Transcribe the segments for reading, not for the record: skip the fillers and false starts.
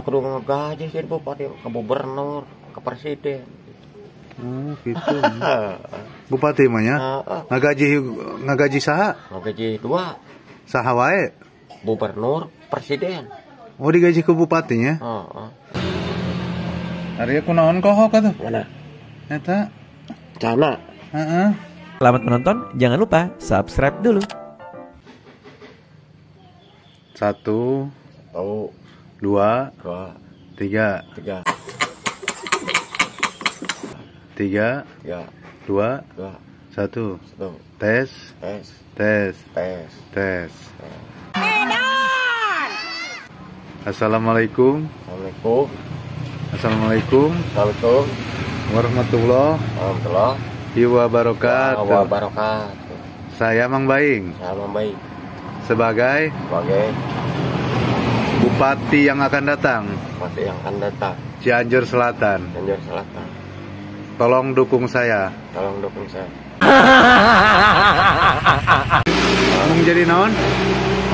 Kudu ngegaji sih bupati ke gubernur, ke presiden. Oh gitu. Bupati mah ya? Ngagaji saha? Ngegaji 2. Saha wae? Gubernur, presiden. Oh digaji ke bupatinya? Ari kunaon kohok atuh? Mana? Eta. Cana. Heeh. Selamat menonton, jangan lupa subscribe dulu. 1 2 2 3 3 3 3 2 2 1 1 tes tes tes tes. tes. Assalamualaikum. Assalamualaikum. Assalamualaikum Assalamualaikum warahmatullahi wabarakatuh. Wabarakatuh. Saya Mang Baing Salam baik. sebagai Sebagai bupati yang akan datang bupati yang akan datang Cianjur Selatan. Cianjur Selatan. Tolong dukung saya. Tolong dukung saya. Mau jadi naon?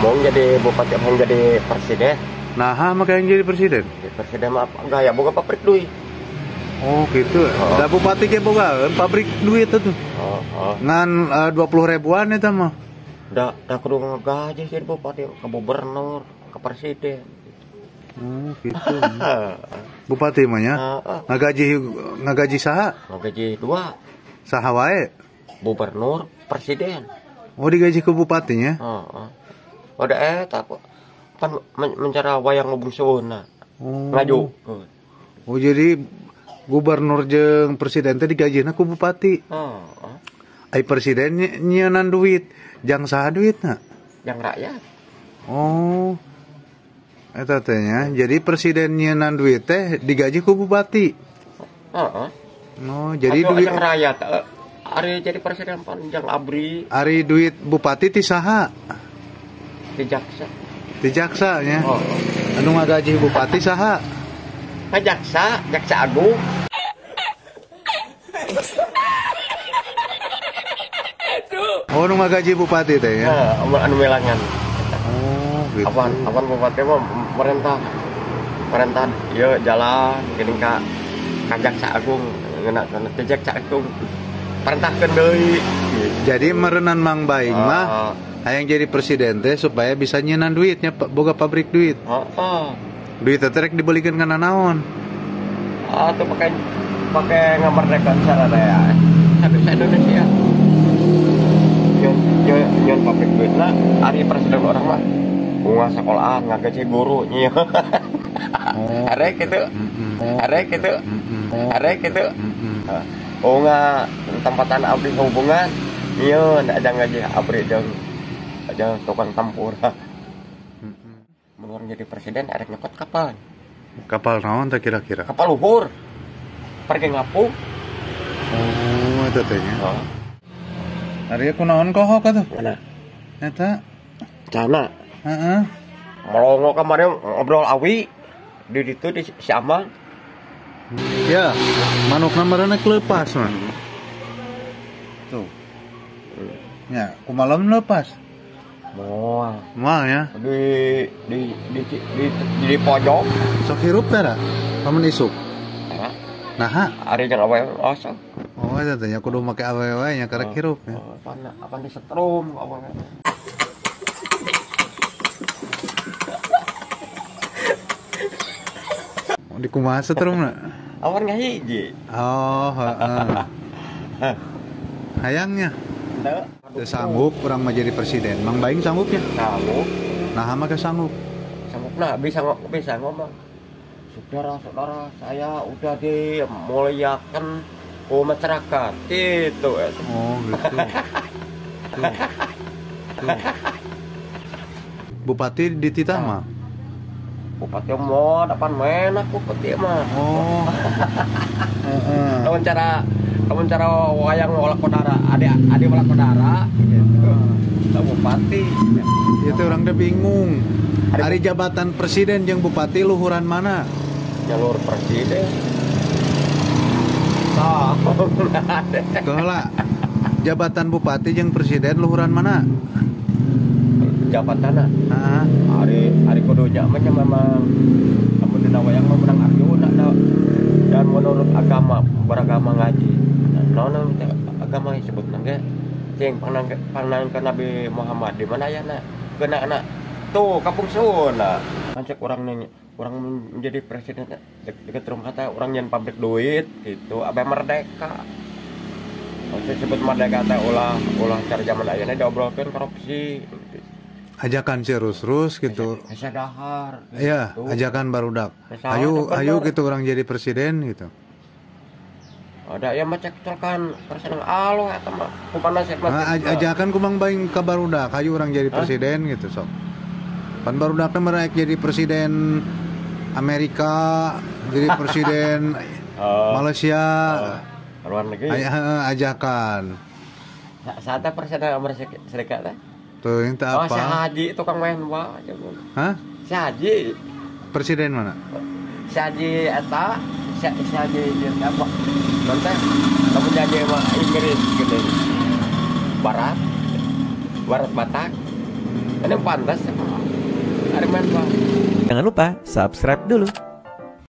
Mau jadi bupati, mau jadi presiden. Nah, maka yang jadi presiden. Jadi presiden mah apa? Enggak ya, boga pabrik duit. Oh gitu. Da bupati ge boga pabrik duit itu. Ngan 20 ribuan eta mah. Da kudu ngegaji sih bupati ke gubernur, ke presiden. Oh gitu. Bupati mah ya? Ngagaji saha? Ngegaji 2. Saha wae? Gubernur, presiden. Oh digaji ke bupatinya? Udah eta kok. Kan mencara wayang ngubungseunna. Ngaju. Oh jadi gubernur jeung presiden teh digajina ku bupati. Ai presiden nyieunnan duit, jang saha duitna? Yang rakyat. Oh. Eta teh nya, jadi presiden nyieunnan duit teh digaji ku bupati. Oh, jadi duit yang rakyat. Ari jadi presiden panjang abri. Ari duit bupati ti saha? Di jaksa. Di jaksa nya. Anu ngagaji bupati saha? Ka jaksa agung. Oh, anu ngagaji bupati teh ya. Anu melangan. Oh, gitu. Apan bupati mah merentah ieu jalan geuning ka jaksa agung, ngeuna ka jaksa agung. Perintahkeun deui. Jadi merenan Mang Baing mah hayang jadi presiden teh supaya bisa nyieunnan duitnya boga pabrik duit. Duit teh rek dibelikeun kana naon? Tuh pakai ngamarnekan sarana habis Indonesia. Nyon pabrik duit lah, ari presiden orang mah bunga sekolahan ngagaji guru nya. Arek gitu. Bunga tempatan abdi hubungan nyeun aja ngaji abdi jeung aja tukang tempura. Mun jadi presiden arek nyokot kapal. Kapal naon teh kira-kira? Kapal luhur. Pergi ngapung. Oh, eta teh nya. Ari kunaon kohok atuh? Mana? Eta. Cana. Heeh. Melongo kemarin ngobrol awi di ditu di Siamal. Ya, manukna meureuna leupas mah. Tuh. Ya, kumalam lepas. Moal ya. Di pojok. Sok hirup teh pamun isuk. Nah, ari jeung awewe osok. Oh, eta teh nya kudu make awewe nya karek hirup ya. Apan disetrum awewe. Di kumaha setrumna? Awan ngahiji. Oh, heeh. Hayangnya. Teu sanggup urang mah jadi presiden. Mang Baing sanggupnya? Sanggup. Nah, mah sanggup. Sanggupna bisa ngomong. Saudara-saudara saya udah dimuliakan ke masyarakat gitu. Oh gitu. Tuh. Bupati di titah mah? Bupati mau dapat main aku bupati mah. Oh. Kamu cara wayang olah kodara, adik olah kodara gitu. Bupati. Itu orang teh bingung. Hari jabatan presiden jeung bupati luhuran mana? Jalur presiden. Keula jabatan bupati jeung presiden luhuran mana? Jabatanna. Heeh. Hari kudunya mah memang kamu dina agama disebut nangga cing panang ke Nabi Muhammad di mana ya nak kena anak tuh kampung Sun nah pancek orang nanya orang menjadi presiden dekat rumah kata orang yang pabrik duit itu apa merdeka maksud sebut merdeka teh ulah cara zaman ayeuna diobrolkeun korupsi ajakan terus gitu. Asa dahar. Iya, gitu. ajakan barudak. Ayo gitu orang jadi presiden gitu. Ada yang macet kan presiden Allah eta mah kupana sek ajakan kumang baing ka barudak, ayo orang jadi presiden gitu sok. Pan barudakna mereka jadi presiden Amerika, jadi presiden Malaysia. Luar negeri. Ajakan. Saatnya presiden Amerika Serikat teh. Tuh yang tak apa? Si Haji tukang main bola. Hah? Si Haji. Presiden mana? Si Haji eta, si Haji apa? Nanti kamu jadi sama Inggris gitu. Barat Batak. Ini pantas. Ada main bola. Jangan lupa subscribe dulu.